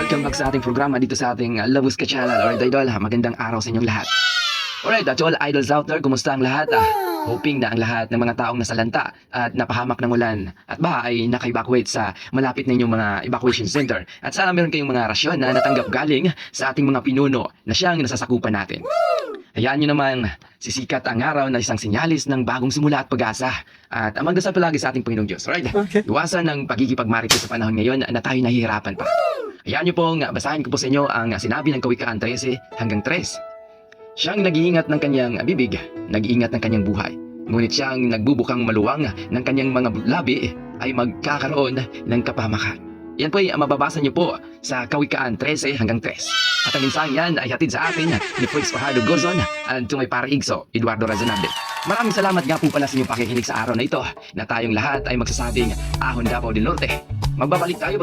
Welcome back sa ating programa dito sa ating Labus ka Channel. Alright idol, magandang araw sa inyong lahat. Alright, to all idols out there, kumusta ang lahat? Hoping na ang lahat ng mga taong nasalanta at napahamak ng ulan at baha ay naka-evacuate sa malapit na inyong mga evacuation center. At sana meron kayong mga rasyon na natanggap galing sa ating mga pinuno na siyang nasasakupan natin. Hayaan nyo naman, sisikat ang araw na isang sinyalis ng bagong simula at pag-asa. At ang magdasal palagi sa ating Panginoong Diyos. Right? Okay. Iwasan ng pagkikipagmarito sa panahon ngayon na tayo nahihirapan pa. Hayaan nyo pong basahin ko po sa inyo ang sinabi ng Kawikaan 13 hanggang 3. Siyang nag-iingat ng kanyang bibig, nag-iingat ng kanyang buhay. Ngunit siyang nagbubukang maluwang ng kanyang mga labi ay magkakaroon ng kapahamakan. Yan po ay mababasa niyo po sa Kawikaan 13 hanggang 3. At ang mensaheng yan ay hatid sa atin ni Felix Fajardo Gozon at tumay para Igso, Eduardo Razonable. Maraming salamat nga po pala sa inyong pakikinig sa araw na ito na tayong lahat ay magsasabing Ahon Davao del Norte. Magbabalik tayo